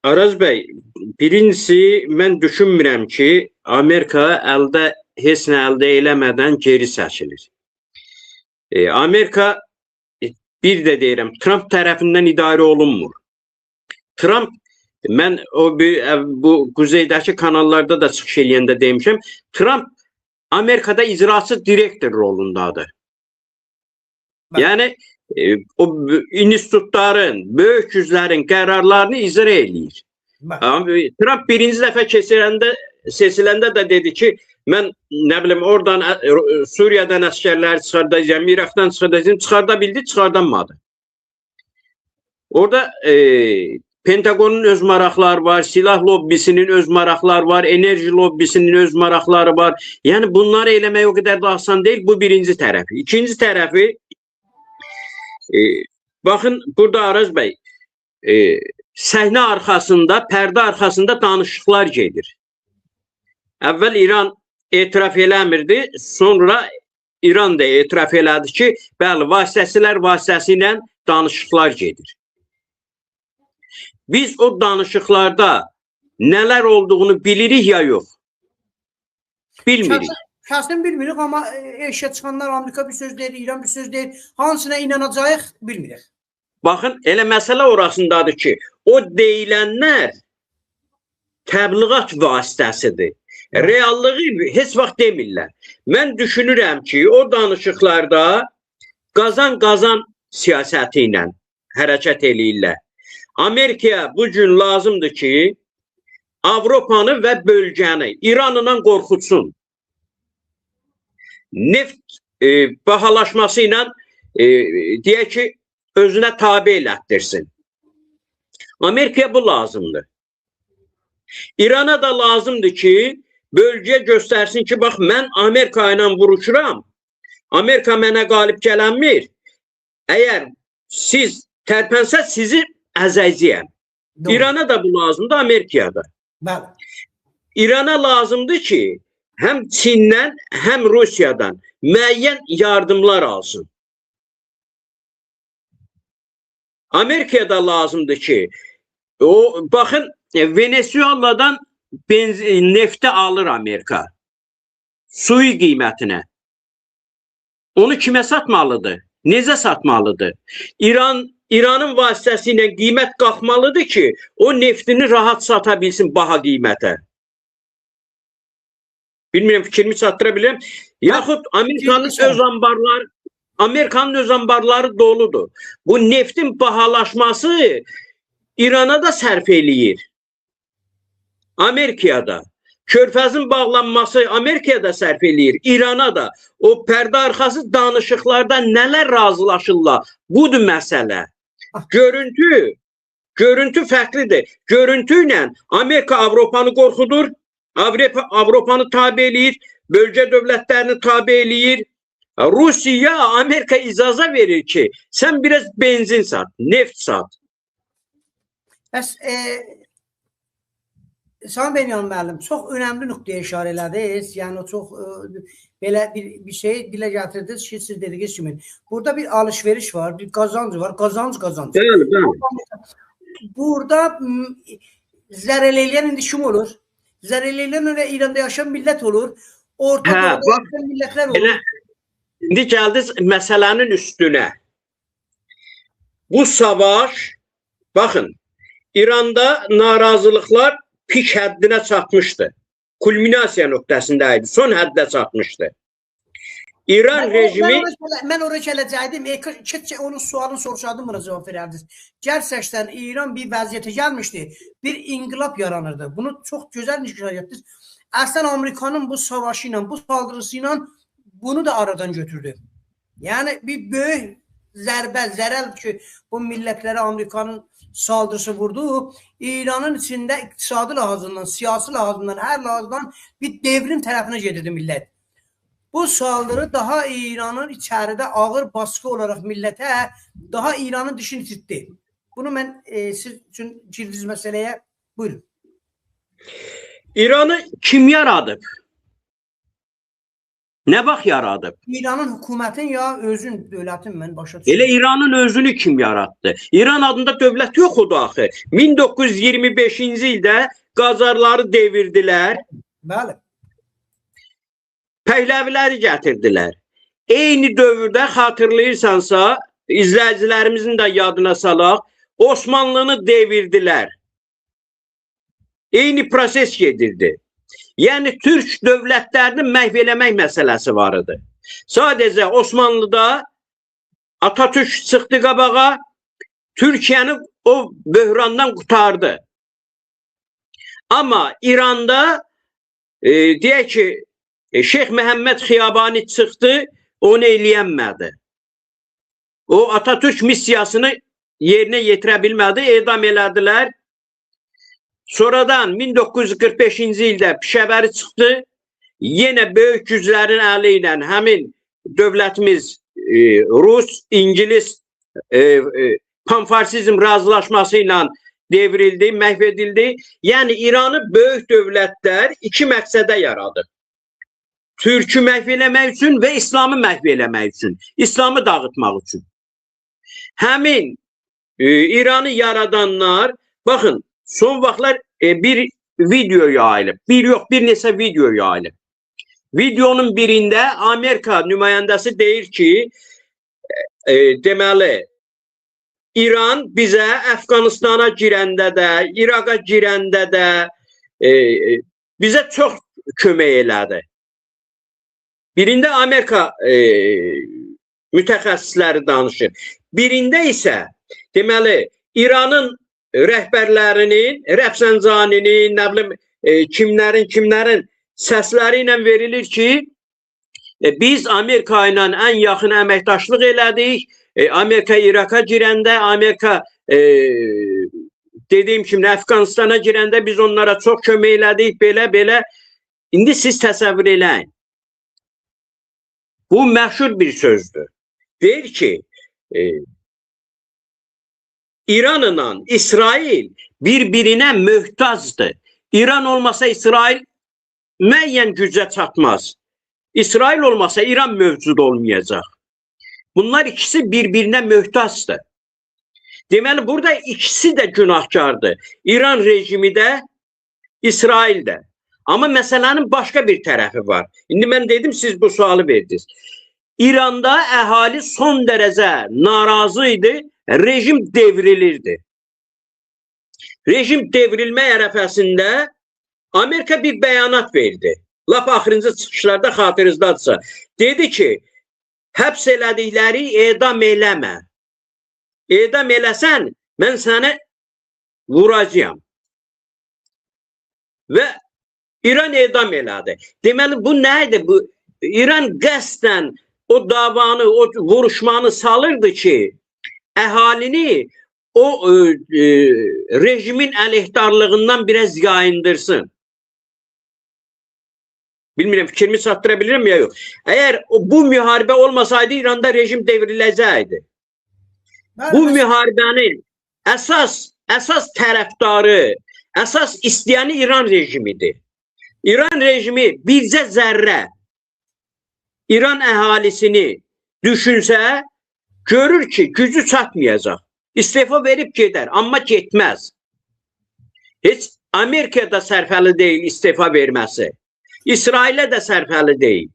Araz bəy, birincisi mən düşünmürəm ki, Amerika heç nə əldə eləmədən geri çəkilir. Amerika, bir də deyirəm, Trump tərəfindən idarə olunmur. Trump, mən bu quzeydəki kanallarda da çıxış eləyəndə demişəm, Trump Amerikada icraçı direktor rolundadır. Yəni, o institutların, böyük güclərin qərarlarını icra eləyir. Trump birinci dəfə seçiləndə də dedi ki, mən nə bilim oradan Suriyadan əskərləri çıxardacağım, İraqdan çıxardacağım, çıxarda bildi, çıxardamadı. Orada Pentagonun öz maraqları var, silah lobbisinin öz maraqları var, enerji lobbisinin öz maraqları var. Yəni bunları eləmək o qədər də asan deyil, bu birinci tərəfi. İkinci tərəfi, baxın, burada Araz bəy, səhnə arxasında, pərdə arxasında danışıqlar gedir. Əvvəl İran etiraf eləmirdi, sonra İran da etiraf elədi ki, bəli, vasitəsilər vasitəsilə danışıqlar gedir. Biz o danışıqlarda nələr olduğunu bilirik ya yox? Bilmirik. Şəxsən bilmirik, amma eşə çıxanlar Amerika bir söz deyir, İran bir söz deyir. Hansına inanacağıq bilmirik. Baxın, elə məsələ orasındadır ki, o deyilənlər təbliğat vasitəsidir. Reallığı heç vaxt demirlər. Mən düşünürəm ki, o danışıqlarda qazan-qazan siyasəti ilə hərəkət eləyirlər. Amerikaya bugün lazımdır ki, Avropanı və bölgəni İranla qorxutsun. Neft bahalaşması ilə deyək ki, özünə tabe elətdirsin. Amerikaya bu lazımdır. İrana da lazımdır ki, bölgəyə göstərsin ki, bax, mən Amerika ilə vuruşuram. Amerika mənə qalib gələnmir. Əgər siz tərpənsə, sizi əzəcəyəm. İrana da bu lazımdır, Amerikaya da. İrana lazımdır ki, həm Çindən, həm Rusiyadan müəyyən yardımlar alsın. Amerikaya da lazımdır ki, baxın, Venezuela'dan nefti alır Amerika. Suyu qiymətinə. Onu kimə satmalıdır? Necə satmalıdır? İranın vasitəsilə qiymət qalxmalıdır ki, o neftini rahat sata bilsin baha qiymətə. Bilmirəm, fikrimi çatdıra bilirəm. Yaxud Amerikanın öz ambarları doludur. Bu neftin bahalaşması İrana da sərf eləyir. Amerikaya da. Körfəzin bağlanması Amerikaya da sərf eləyir. İrana da. O pərdə arxası danışıqlarda nələr razılaşırlar? Budur məsələ. Görüntü fərqlidir. Görüntü ilə Amerika Avropanı qorxudur. Avropanı tabe eləyir. Bölgə dövlətlərini tabe eləyir. Rusiya, Amerika icaza verir ki, sən biraz benzin sat, neft sat. Bəs, Sami Benyan müəllim, çox önəmli nöqtəyə işarə elədiniz. Yəni, çox belə bir şey dilə gətirdiniz ki, siz dediniz kimi. Burada bir alışveriş var, bir qazanc var, qazanc. Burada zərər eləyən indi kim olur? Zərər eləyən öyle İranda yaşayan millət olur. Ortada yaşayan millətlər olur. İndi gəldiniz məsələnin üstünə. Bu savaş, baxın, İranda narazılıqlar pik həddinə çatmışdı. Kulminasiya nöqtəsindəydi, son həddə çatmışdı. İran rejimi... Mən oraya gələcəkdim, onun sualını soruşadım, buna cavab verərdiniz. Gerçəkdən İran bir vəziyyətə gəlmişdi, bir inqilab yaranırdı. Bunu çox gözəl nişan etdiniz. Əslən Amerikanın bu savaşı ilə, bu saldırısı ilə bunu da aradan götürdü. Yəni bir böyük zərər ki, bu millətlərə Amerikanın saldırısı vurdu. İranın içində iqtisadi lazımdan, siyasi lazımdan, hər lazımdan bir devrim tərəfinə gedirdi millət. Bu saldırı daha İranın içəridə ağır baskı olaraq millətə, daha İranın dişini titrdi. Bunu mən siz üçün girdiniz məsələyə, buyurun. İranı kim yaradıb? Nə vaxt yaradıb? İranın hökumətin ya özün dövlətin mən başa Elə düşürəm. İranın özünü kim yaratdı? İran adında dövlət yoxudur axı. 1925-ci ildə Qazarları devirdilər, Bəli. Pəhləviləri gətirdilər. Eyni dövrdə xatırlayırsansa, izləyicilərimizin də yadına salaq, Osmanlını devirdilər. Eyni proses gedirdi. Yəni Türk dövlətlərini məhv eləmək məsələsi var idi. Sadəcə Osmanlıda Atatürk çıxdı qabağa, Türkiyəni o böhrandan qurtardı. Amma İranda deyək ki, Şeyx Məhəmməd Xiyabani çıxdı, onu eləyənmədi. O Atatürk missiyasını yerinə yetirə bilmədi, edam elədilər. Sonradan 1945-ci ildə Pişəbəri çıxdı. Yenə böyük güclərin əli ilə həmin dövlətimiz Rus, İngilis panfarsizm razılaşması ilə devrildi, məhv edildi. Yəni İranı böyük dövlətlər iki məqsədə yaradı. Türkü məhv eləmək üçün və İslamı məhv eləmək üçün, İslamı dağıtmaq üçün. Həmin İranı yaradanlar, baxın, son vaxtlar bir video yayılıb. Bir neçə video yayılıb. Videonun birində Amerika nümayəndəsi deyir ki, deməli, İran bizə Əfqanistana girəndə də, İraqa girəndə də bizə çox kömək elədi. Birində Amerika mütəxəssisləri danışır. Birində isə deməli İranın rəhbərlərinin, Rəfsanjaninin, nə bilim kimlərin səsləri ilə verilir ki, biz Amerika ilə ən yaxın əməkdaşlıq elədik. Amerika İraqa girəndə, Amerika dediyim kimi Əfqanistana girəndə biz onlara çox kömək elədik, belə. İndi siz təsəvvür eləyin. Bu məşhur bir sözdür. Deyir ki, İranla İsrail bir-birinə möhtacdır. İran olmasa İsrail müəyyən gücə çatmaz. İsrail olmasa İran mövcud olmayacaq. Bunlar ikisi bir-birinə möhtacdır. Deməli, burada ikisi də günahkardır. İran rejimi də, İsrail də. Amma məsələnin başqa bir tərəfi var. İndi mən dedim, siz bu sualı verdiniz. İranda əhali son dərəcə narazı idi, rejim devrilirdi. Rejim devrilmə ərəfəsində Amerika bir bəyanat verdi. Lap axırıncı çıxışlarda xatırınızdadırsa. Dedi ki, həbs elədikləri edam eləmə. Edam eləsən, mən səni vuracağam. Və İran edam elədi. Deməli, bu nə idi? İran qəsdən o davanı, o vuruşmanı salırdı ki, əhalini o rejimin əleyhdarlığından biraz yayındırsın. Bilmirəm, fikrimi çatdıra bilirəm ya yox. Əgər bu müharibə olmasaydı, İranda rejim devriləcəkdi. Bu müharibənin əsas tərəfdarı, əsas istəyəni İran rejimidir. İran rejimi bircə zərrə İran əhalisini düşünsə, görür ki, gücü çatmayacaq. İstefa verib gedər, amma getməz. Heç Amerikada sərfəli deyil istefa verməsi. İsrailə də sərfəli deyil.